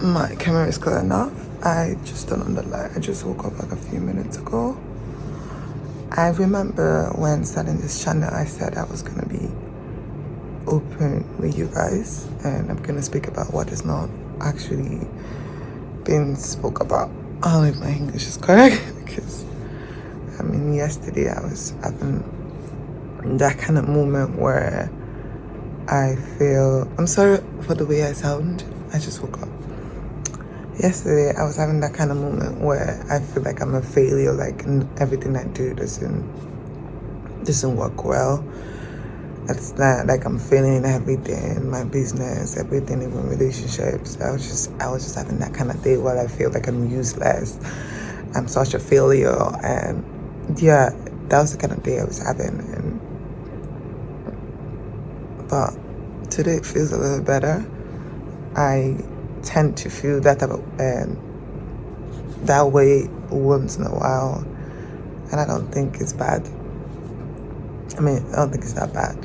My camera is clear enough. I just turned on the light. I just woke up like a few minutes ago. I remember when starting this channel, I said I was gonna be open with you guys, and I'm gonna speak about what is not actually being spoke about. I don't know if my English is correct because yesterday I was having that kind of moment where I feel, I'm sorry for the way I sound. I just woke up. Yesterday, I was having that kind of moment where I feel like I'm a failure, like everything I do doesn't work well. It's not like I'm failing in everything, my business, everything, even relationships. I was just having that kind of day where I feel like I'm useless. I'm such a failure, and yeah, that was the kind of day I was having. But today it feels a little better. I tend to feel that that way once in a while, and I don't think it's bad. I don't think it's that bad.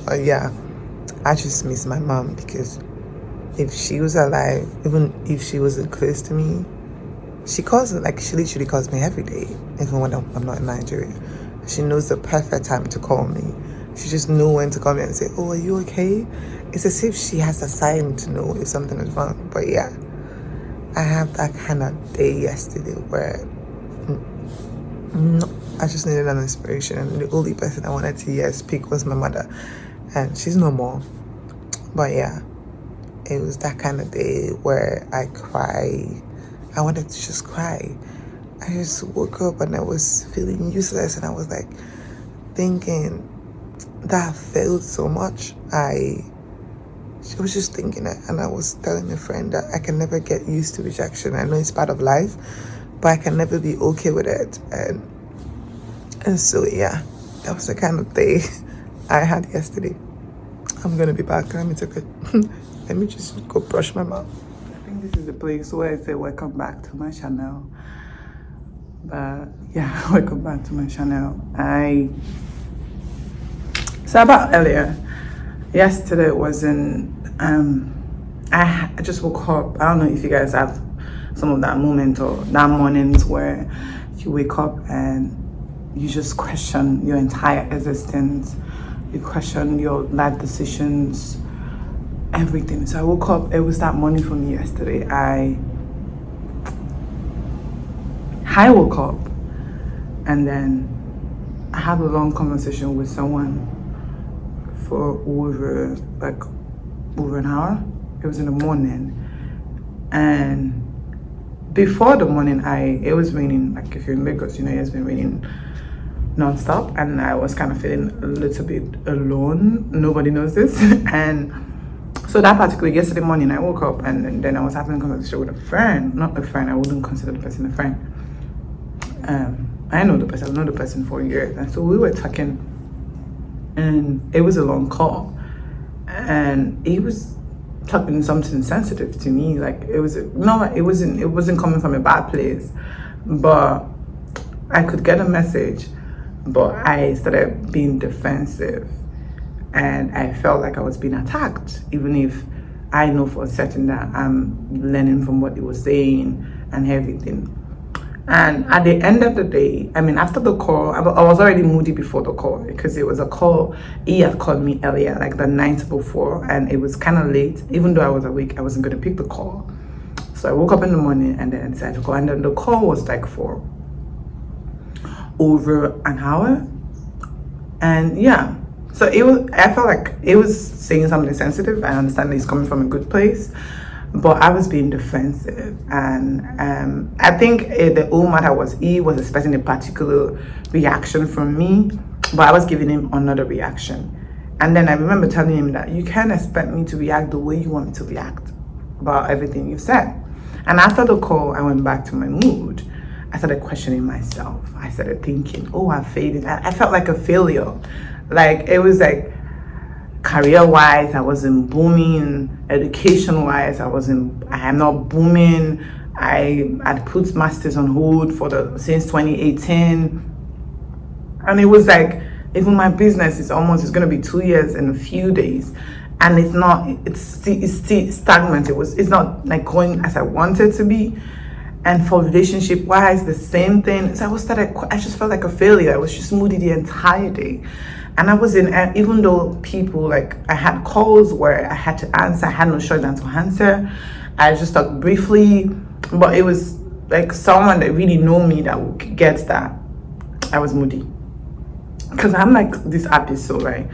But yeah, I just miss my mom, because if she was alive, even if she wasn't close to me, she literally calls me every day, even when I'm not in Nigeria. She knows the perfect time to call me. She just knows when to call me and say, "Oh, are you okay?" It's as if she has a sign to know if something is wrong. But yeah, I have that kind of day yesterday where I just needed an inspiration, and the only person I wanted to speak was my mother, and she's no more. But yeah, it was that kind of day where I cry. I wanted to just cry. I just woke up and I was feeling useless, and I was like thinking that I failed so much. I was just thinking it, and I was telling a friend that I can never get used to rejection. I know it's part of life, but I can never be okay with it. And so yeah, that was the kind of day I had yesterday. I'm gonna be back. Let me let me just go brush my mouth. I think this is the place where I say welcome back to my channel. But yeah, welcome back to my channel. So about earlier, yesterday wasn't, I just woke up. I don't know if you guys have some of that moment or that mornings where you wake up and you just question your entire existence. You question your life decisions, everything. So I woke up, it was that morning for me yesterday. I woke up, and then I had a long conversation with someone for over an hour. It was in the morning, and before the morning, it was raining. Like if you're in Lagos, it's been raining non-stop, and I was kind of feeling a little bit alone. Nobody knows this. And so that particular yesterday morning, I woke up, and then I was having a conversation with a friend. Not a friend, I wouldn't consider the person a friend. I know the person. I've known the person for years, and so we were talking, and it was a long call, and he was talking something sensitive to me. Like it wasn't coming from a bad place, but I could get a message, but I started being defensive, and I felt like I was being attacked, even if I know for certain that I'm learning from what he was saying and everything. And at the end of the day, after the call, I was already moody before the call, because it was a call. He had called me earlier, like the night before, and it was kind of late. Even though I was awake, I wasn't going to pick the call. So I woke up in the morning and then decided to call. And then the call was like for over an hour. And yeah, so I felt like it was saying something sensitive. I understand that he's coming from a good place, but I was being defensive, and I think the whole matter was he was expecting a particular reaction from me, but I was giving him another reaction. And then I remember telling him that you can't expect me to react the way you want me to react about everything you said. And after the call, I went back to my mood. I started questioning myself. I started thinking, oh, I failed. I felt like a failure. Like it was like, career-wise, I wasn't booming. Education-wise, I am not booming. I had put masters on hold since 2018, and it was like, even my business is going to be 2 years in a few days, and it's still stagnant. It's not like going as I wanted to be. And for relationship wise, the same thing. So I just felt like a failure. I was just moody the entire day. And I was even though people, like, I had calls where I had to answer, I had no choice than to answer. I just talked briefly, but it was like someone that really know me that gets that I was moody. Because I'm like this episode, right?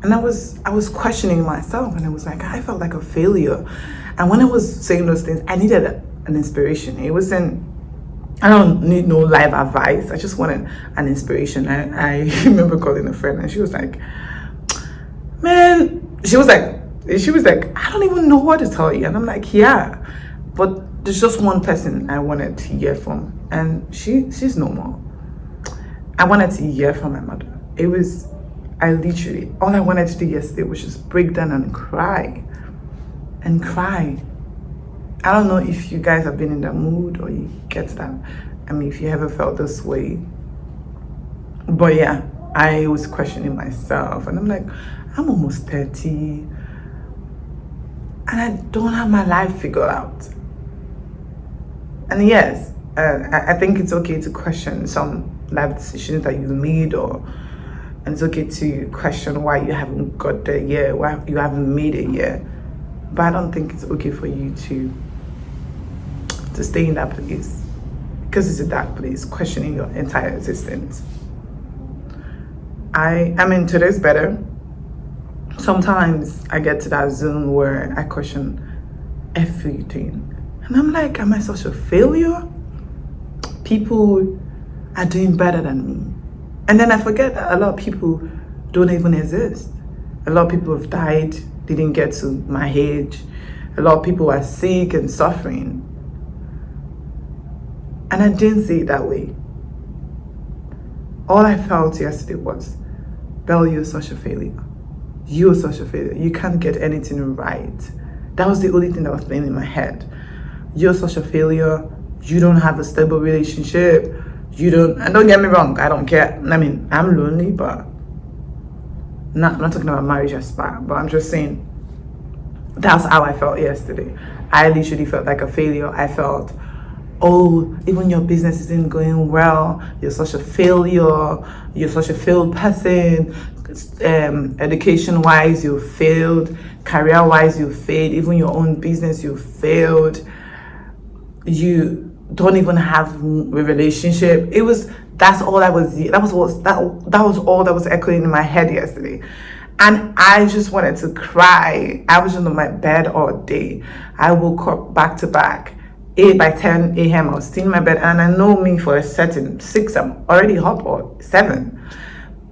And I was questioning myself, and I was like, I felt like a failure. And when I was saying those things, I needed an inspiration. It wasn't, I don't need no life advice. I just wanted an inspiration. I remember calling a friend, and she was like, man, she was like, I don't even know what to tell you. And I'm like, yeah, but there's just one person I wanted to hear from, and she's no more. I wanted to hear from my mother. All I wanted to do yesterday was just break down and cry. I don't know if you guys have been in that mood or you get that. I mean, if you ever felt this way. But yeah, I was questioning myself, and I'm like, I'm almost 30 and I don't have my life figured out. And yes, I think it's okay to question some life decisions that you made, and it's okay to question why you haven't got there yet, why you haven't made it yet. But I don't think it's okay for you to stay in that place, because it's a dark place, questioning your entire existence. I mean, today's better. Sometimes I get to that zone where I question everything. And I'm like, am I such a failure? People are doing better than me. And then I forget that a lot of people don't even exist. A lot of people have died, they didn't get to my age. A lot of people are sick and suffering. And I didn't see it that way. All I felt yesterday was, Belle, you're such a failure. You're such a failure. You can't get anything right. That was the only thing that was playing in my head. You're such a failure. You don't have a stable relationship. And don't get me wrong, I don't care. I mean, I'm lonely, but I'm not talking about marriage as part, but I'm just saying that's how I felt yesterday. I literally felt like a failure. I felt, oh, even your business isn't going well. You're such a failure. You're such a failed person. Education-wise, you failed. Career-wise, you failed. Even your own business, you failed. You don't even have a relationship. That was all that was echoing in my head yesterday. And I just wanted to cry. I was just on my bed all day. I woke up back to back. 8 by 10 a.m. I was still in my bed, and I know me for a certain 6, I'm already up, or 7.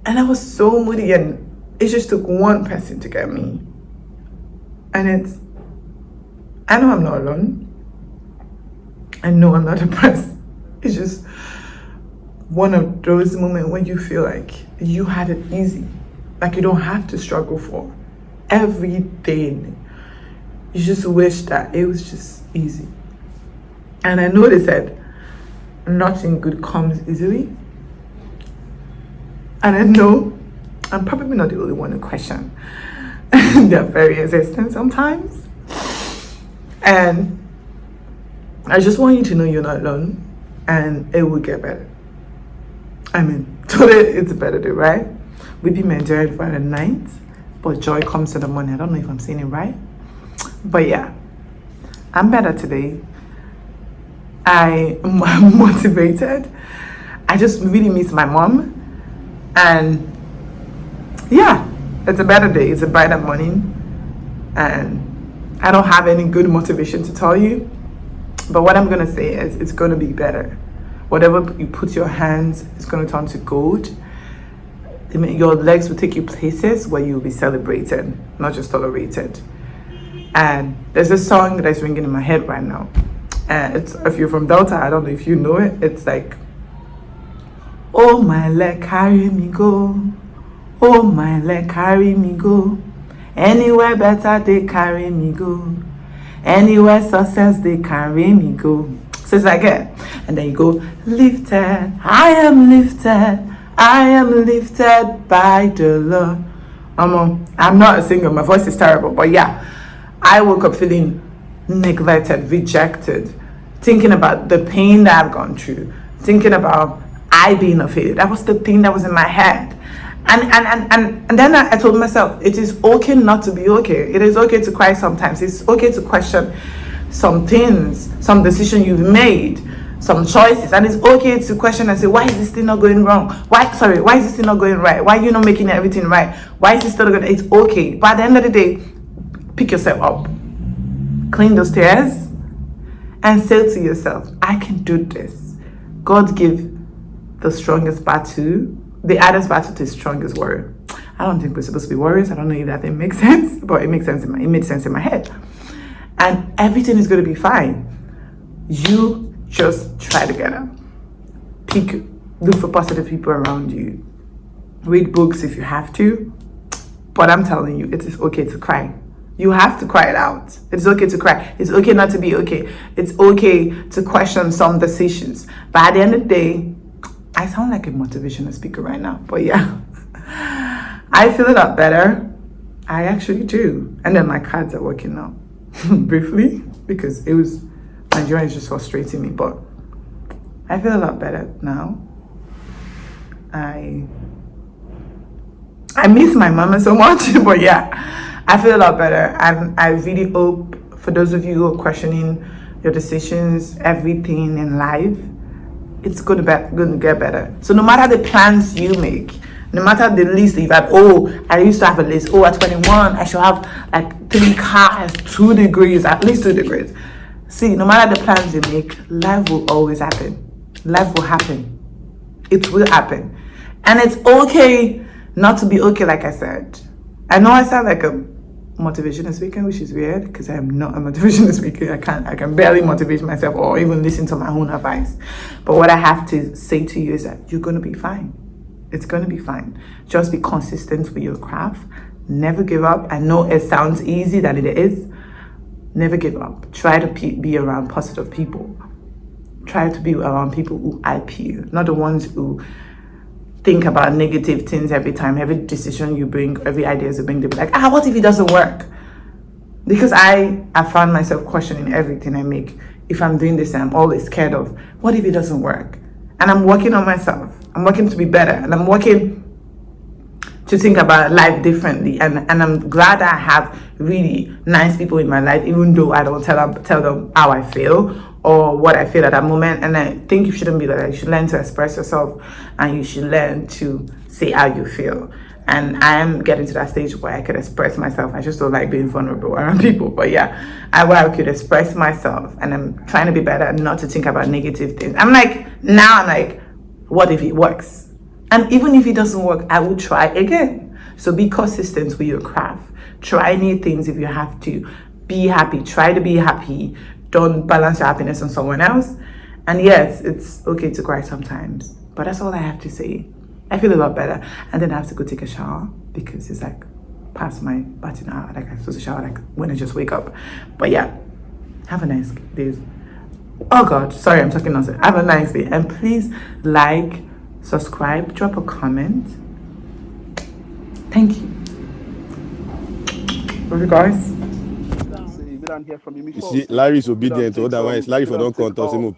And I was so moody, and it just took one person to get me. And I know I'm not alone. I know I'm not depressed. It's just one of those moments when you feel like you had it easy. Like you don't have to struggle for everything. You just wish that it was just easy. And I know they said nothing good comes easily. And I know I'm probably not the only one to question their very existence sometimes. And I just want you to know you're not alone, and it will get better. I mean, today it's a better day, right? Weeping may endure for the night, but joy comes in the morning. I don't know if I'm saying it right, but yeah, I'm better today. I am motivated. I just really miss my mom, and yeah, it's a better day. It's a brighter morning, and I don't have any good motivation to tell you, but what I'm gonna say is it's gonna be better. Whatever you put your hands, it's gonna turn to gold. Your legs will take you places where you'll be celebrated, not just tolerated. And there's a song that's ringing in my head right now. And it's, if you're from Delta, I don't know if you know it. It's like, oh my leg, carry me go. Oh my leg, carry me go. Anywhere better, they carry me go. Anywhere success, they carry me go. So it's like it. And then you go, lifted, I am lifted by the Lord. I'm not a singer. My voice is terrible. But yeah, I woke up feeling neglected, rejected, thinking about the pain that I've gone through, thinking about I being a failure. That was the thing that was in my head. And then I told myself, it is okay not to be okay. It is okay to cry sometimes. It's okay to question some things, some decision you've made, some choices, and it's okay to question and say, why is this thing not going wrong? Why is this thing not going right? Why are you not making everything right? Why is this still going? It's okay. But at the end of the day, pick yourself up, clean those tears, and say to yourself, I can do this. God gave the strongest battle, the hardest battle to the strongest warrior. I don't think we're supposed to be warriors. I don't know if that thing makes sense, but it made sense in my head. And everything is going to be fine. You just try to get up. Look for positive people around you. Read books if you have to. But I'm telling you, it is okay to cry. You have to cry it out. It's okay to cry. It's okay not to be okay. It's okay to question some decisions. But at the end of the day, I sound like a motivational speaker right now. But yeah, I feel a lot better. I actually do. And then my cards are working now. Briefly, because Nigeria is just frustrating me, but I feel a lot better now. I miss my mama so much, but yeah, I feel a lot better. And I really hope for those of you who are questioning your decisions, everything in life, it's going to get better. So no matter the plans you make, no matter the list that you've had, I used to have a list. At 21, I should have like 3 cars, 2 degrees, at least 2 degrees. See, no matter the plans you make, life will always happen. Life will happen. It will happen. And it's okay not to be okay, like I said. I know I sound like a motivational speaker, which is weird because I am not a motivational speaker. I can barely motivate myself or even listen to my own advice. But what I have to say to you is that you're going to be fine. It's going to be fine. Just be consistent with your craft. Never give up. I know it sounds easy that it is. Never give up. Try to be around positive people. Try to be around people who hype you, not the ones who think about negative things every time. Every decision you bring, every idea you bring, they'll be like, what if it doesn't work? Because I found myself questioning everything I make. If I'm doing this, I'm always scared of, what if it doesn't work? And I'm working on myself. I'm working to be better. And I'm working to think about life differently. And I'm glad I have really nice people in my life, even though I don't tell them how I feel or what I feel at that moment. And I think you shouldn't be like that. You should learn to express yourself and you should learn to say how you feel. And I am getting to that stage where I could express myself. I just don't like being vulnerable around people. But yeah, I could express myself and I'm trying to be better and not to think about negative things. I'm like, what if it works? And even if it doesn't work, I will try again. So be consistent with your craft. Try new things if you have to. Be happy. Try to be happy. Don't balance your happiness on someone else. And yes, it's okay to cry sometimes. But that's all I have to say. I feel a lot better. And then I have to go take a shower because it's like past my bathing hour. Like I'm supposed to shower like when I just wake up. But yeah, have a nice day. Oh God, sorry, I'm talking nonsense. Have a nice day. And please like, subscribe, drop a comment. Thank you. Love you guys. You see, Larry is obedient. Otherwise, Larry for don't contact him.